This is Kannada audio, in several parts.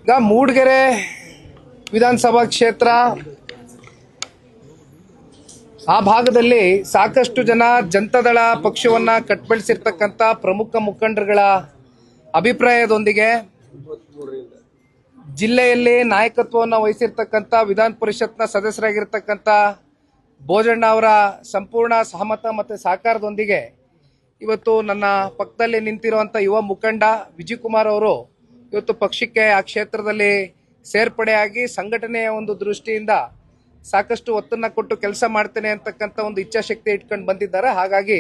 ಈಗ ಮೂಡಿಗೆರೆ ವಿಧಾನಸಭಾ ಕ್ಷೇತ್ರ ಆ ಭಾಗದಲ್ಲಿ ಸಾಕಷ್ಟು ಜನ ಜನತಾದಳ ಪಕ್ಷವನ್ನ ಕಟ್ಬೆಳೆಸಿರ್ತಕ್ಕಂಥ ಪ್ರಮುಖ ಮುಖಂಡರುಗಳ ಅಭಿಪ್ರಾಯದೊಂದಿಗೆ ಜಿಲ್ಲೆಯಲ್ಲಿ ನಾಯಕತ್ವವನ್ನು ವಹಿಸಿರ್ತಕ್ಕಂಥ ವಿಧಾನ ಪರಿಷತ್ನ ಸದಸ್ಯರಾಗಿರ್ತಕ್ಕಂಥ ಬೋಜಣ್ಣ ಅವರ ಸಂಪೂರ್ಣ ಸಹಮತ ಮತ್ತು ಸಹಕಾರದೊಂದಿಗೆ ಇವತ್ತು ನನ್ನ ಪಕ್ಕದಲ್ಲಿ ನಿಂತಿರುವಂಥ ಯುವ ಮುಖಂಡ ವಿಜಯ್ ಕುಮಾರ್ ಅವರು ಇವತ್ತು ಪಕ್ಷಕ್ಕೆ ಆ ಕ್ಷೇತ್ರದಲ್ಲಿ ಸೇರ್ಪಡೆಯಾಗಿ ಸಂಘಟನೆಯ ಒಂದು ದೃಷ್ಟಿಯಿಂದ ಸಾಕಷ್ಟು ಒತ್ತನ್ನು ಕೊಟ್ಟು ಕೆಲಸ ಮಾಡ್ತೇನೆ ಅಂತಕ್ಕಂಥ ಒಂದು ಇಚ್ಛಾಶಕ್ತಿ ಇಟ್ಕೊಂಡು ಬಂದಿದ್ದಾರೆ. ಹಾಗಾಗಿ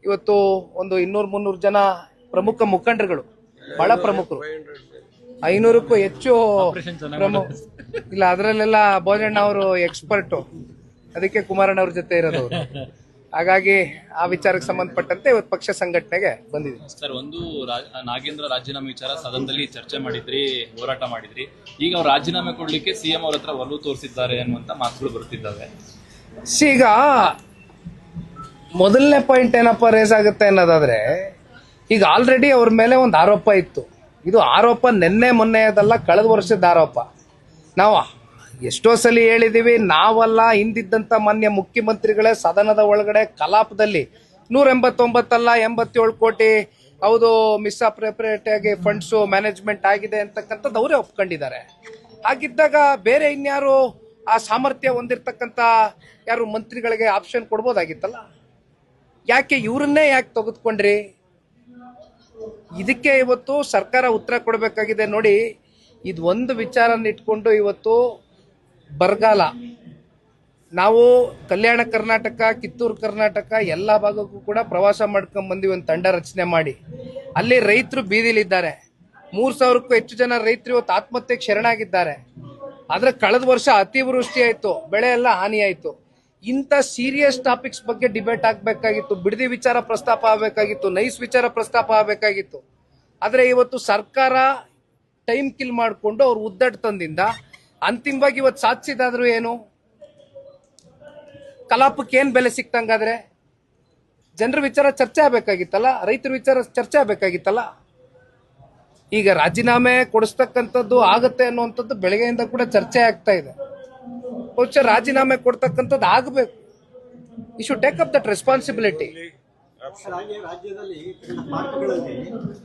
ಇವತ್ತು ಒಂದು 200-300 ಜನ ಪ್ರಮುಖ ಮುಖಂಡರುಗಳು, ಬಹಳ ಪ್ರಮುಖರು, 500ಕ್ಕೂ ಹೆಚ್ಚು ಇಲ್ಲ, ಅದರಲ್ಲೆಲ್ಲ ಬೋಜಣ್ಣ ಅವರು ಎಕ್ಸ್ಪರ್ಟು, ಅದಕ್ಕೆ ಕುಮಾರಣ್ಣ ಅವ್ರ ಜೊತೆ ಇರೋದು. ಹಾಗಾಗಿ ಆ ವಿಚಾರಕ್ಕೆ ಸಂಬಂಧಪಟ್ಟಂತೆ ಇವತ್ತು ಪಕ್ಷ ಸಂಘಟನೆಗೆ ಬಂದಿದೆ. ಸರ್, ಒಂದು ನಾಗೇಂದ್ರ ರಾಜೀನಾಮೆ ವಿಚಾರ ಸದನದಲ್ಲಿ ಚರ್ಚೆ ಮಾಡಿದ್ರಿ, ಹೋರಾಟ ಮಾಡಿದ್ರಿ. ಈಗ ಅವ್ರು ರಾಜೀನಾಮೆ ಕೊಡ್ಲಿಕ್ಕೆ ಸಿಎಂ ಅವ್ರ ಹತ್ರ ಒಲವು ತೋರಿಸಿದ್ದಾರೆ ಅನ್ನುವಂತ ಮಾತುಗಳು ಬರ್ತಿದ್ದಾವೆ. ಈಗ ಮೊದಲನೇ ಪಾಯಿಂಟ್ ಏನಪ್ಪ ರೇಸ್ ಆಗುತ್ತೆ ಅನ್ನೋದಾದ್ರೆ, ಈಗ ಆಲ್ರೆಡಿ ಅವ್ರ ಮೇಲೆ ಒಂದು ಆರೋಪ ಇತ್ತು. ಇದು ಆರೋಪ ನಿನ್ನೆ ಮೊನ್ನೆದಲ್ಲ, ಕಳೆದ ವರ್ಷದ ಆರೋಪ. ನಾವು ಎಷ್ಟೋ ಸಲ ಹೇಳಿದೀವಿ, ನಾವಲ್ಲ, ಹಿಂದಿದ್ದಂಥ ಮಾನ್ಯ ಮುಖ್ಯಮಂತ್ರಿಗಳೇ ಸದನದ ಒಳಗಡೆ ಕಲಾಪದಲ್ಲಿ 189 ಅಲ್ಲ 87 ಕೋಟಿ ಹೌದು ಮಿಸ್ಅಪ್ರೋಪ್ರಿಯೇಟ್ ಆಗಿ ಫಂಡ್ಸು ಮ್ಯಾನೇಜ್ಮೆಂಟ್ ಆಗಿದೆ ಅಂತಕ್ಕಂಥದ್ದು ಅವರೇ ಒಪ್ಕೊಂಡಿದ್ದಾರೆ. ಹಾಗಿದ್ದಾಗ ಬೇರೆ ಇನ್ಯಾರು ಆ ಸಾಮರ್ಥ್ಯ ಹೊಂದಿರತಕ್ಕಂಥ ಯಾರು ಮಂತ್ರಿಗಳಿಗೆ ಆಪ್ಷನ್ ಕೊಡ್ಬೋದಾಗಿತ್ತಲ್ಲ, ಯಾಕೆ ಇವ್ರನ್ನೇ ಯಾಕೆ ತೆಗೆದುಕೊಂಡ್ರಿ? ಇದಕ್ಕೆ ಇವತ್ತು ಸರ್ಕಾರ ಉತ್ತರ ಕೊಡಬೇಕಾಗಿದೆ. ನೋಡಿ, ಇದು ಒಂದು ವಿಚಾರನ ಇಟ್ಕೊಂಡು ಇವತ್ತು ಬರಗಾಲ, ನಾವು ಕಲ್ಯಾಣ ಕರ್ನಾಟಕ, ಕಿತ್ತೂರು ಕರ್ನಾಟಕ ಎಲ್ಲ ಭಾಗಕ್ಕೂ ಕೂಡ ಪ್ರವಾಸ ಮಾಡ್ಕೊಂಡ್ ಬಂದಿವಿ, ಒಂದು ತಂಡ ರಚನೆ ಮಾಡಿ. ಅಲ್ಲಿ ರೈತರು ಬೀದಿಲಿದ್ದಾರೆ, 3000ಕ್ಕೂ ಹೆಚ್ಚು ಜನ ರೈತರು ಇವತ್ತು ಆತ್ಮಹತ್ಯೆಗೆ ಶರಣಾಗಿದ್ದಾರೆ. ಆದ್ರೆ ಕಳೆದ ವರ್ಷ ಅತಿವೃಷ್ಟಿ ಆಯ್ತು, ಬೆಳೆ ಎಲ್ಲ ಹಾನಿ ಆಯ್ತು. ಇಂಥ ಸೀರಿಯಸ್ ಟಾಪಿಕ್ಸ್ ಬಗ್ಗೆ ಡಿಬೇಟ್ ಆಗಬೇಕಾಗಿತ್ತು, ಬಿಡದಿ ವಿಚಾರ ಪ್ರಸ್ತಾಪ ಆಗಬೇಕಾಗಿತ್ತು, ನೈಸ್ ವಿಚಾರ ಪ್ರಸ್ತಾಪ ಆಗಬೇಕಾಗಿತ್ತು. ಆದ್ರೆ ಇವತ್ತು ಸರ್ಕಾರ ಟೈಮ್ ಕಿಲ್ ಮಾಡಿಕೊಂಡು ಅವ್ರು ಉದ್ದಟತನದಿಂದ ಅಂತಿಮವಾಗಿ ಇವತ್ತು ಸಾಧಿಸಿದಾದ್ರು ಏನು? ಕಲಾಪಕ್ಕೆ ಏನ್ ಬೆಲೆ ಸಿಕ್ತಂಗಾದ್ರೆ? ಜನರ ವಿಚಾರ ಚರ್ಚೆ ಆಗಬೇಕಾಗಿತ್ತಲ್ಲ, ರೈತರ ವಿಚಾರ ಚರ್ಚೆ ಆಗಬೇಕಾಗಿತ್ತಲ್ಲ. ಈಗ ರಾಜೀನಾಮೆ ಕೊಡಿಸ್ತಕ್ಕಂಥದ್ದು ಆಗತ್ತೆ ಅನ್ನುವಂಥದ್ದು ಬೆಳಗ್ಗೆಯಿಂದ ಕೂಡ ಚರ್ಚೆ ಆಗ್ತಾ ಇದೆ. ಬಹುಶಃ ರಾಜೀನಾಮೆ ಕೊಡ್ತಕ್ಕಂಥದ್ದು ಆಗಬೇಕು. You should take up that responsibility. ರಾಜ್ಯದಲ್ಲಿ ಪಾರ್ಕ್ಗಳಲ್ಲಿ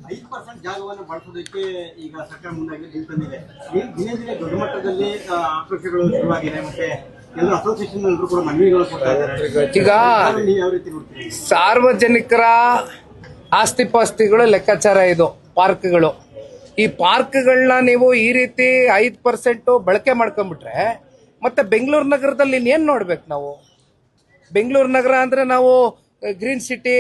5% ಜಾಗವನ್ನು ಬಳಸೋದಕ್ಕೆ ಈಗ ಸರ್ಕಾರ ಮುಂದಾಗಿ ನಿಂತಿದೆ. ದಿನೇ ದಿನೇ ದೊಡ್ಡ ಮಟ್ಟದಲ್ಲಿ ಆಕ್ರೋಶಗಳು ಶುರುವಾಗಿದೆ, ಮತ್ತೆ ಎಲ್ಲ ಅಸೋಸಿಯೇಷನ್ ಎಲ್ಲರೂ ಕೂಡ ಮನವಿಗಳು ಕೊಡ್ತಾ ಇದ್ದಾರೆ. ಈಗ ಯಾವ ರೀತಿ ನೋಡ್ತೀವಿ? ಸಾರ್ವಜನಿಕರ ಆಸ್ತಿ ಪಾಸ್ತಿಗಳು ಲೆಕ್ಕಾಚಾರ ಇದು ಪಾರ್ಕ್ಗಳು. ಈ ಪಾರ್ಕ್ಗಳನ್ನ ನೀವು ಈ ರೀತಿ 5% ಬಳಕೆ ಮಾಡ್ಕೊಂಡ್ಬಿಟ್ರೆ ಮತ್ತೆ ಬೆಂಗಳೂರು ನಗರದಲ್ಲಿ ಇನ್ನೇನು ನೋಡ್ಬೇಕು ನಾವು? ಬೆಂಗಳೂರು ನಗರ ಅಂದ್ರೆ ನಾವು ಗ್ರೀನ್ ಸಿಟಿ,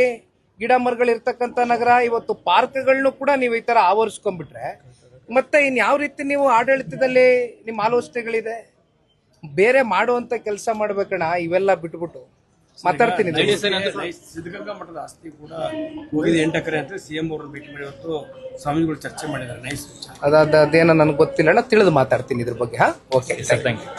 ಗಿಡ ಮರಗಳು ಇರ್ತಕ್ಕಂಥ ನಗರ. ಇವತ್ತು ಪಾರ್ಕ್ಗಳನ್ನು ಕೂಡ ನೀವು ಈ ತರ ಆವರಿಸ್ಕೊಂಡ್ಬಿಟ್ರೆ ಮತ್ತೆ ಇನ್ಯಾವ ರೀತಿ ನೀವು ಆಡಳಿತದಲ್ಲಿ ನಿಮ್ಮ ಆಲೋಚನೆಗಳಿದೆ? ಬೇರೆ ಮಾಡುವಂತ ಕೆಲಸ ಮಾಡ್ಬೇಕಣ್ಣ, ಇವೆಲ್ಲ ಬಿಟ್ಬಿಟ್ಟು ಮಾತಾಡ್ತೀನಿ. ಸಿದ್ಧಗಂಗಾ ಮಠದ ಆಸ್ತಿ ಕೂಡ ಹೋಗಿದೆ 8 ಎಕರೆ ಅಂತ ಸಿಎಂ ಅವರು ಭೇಟಿ ಮಾಡಿ ಇವತ್ತು ಸ್ವಾಮಿಗಳು ಚರ್ಚೆ ಮಾಡಿದ್ದಾರೆ. ನೈಸ್. ಅದೇನೋ ನನಗೆ ಗೊತ್ತಿಲ್ಲ ಅಣ್ಣ, ತಿಳಿದು ಮಾತಾಡ್ತೀನಿ ಇದ್ರ ಬಗ್ಗೆ. Okay, thank you.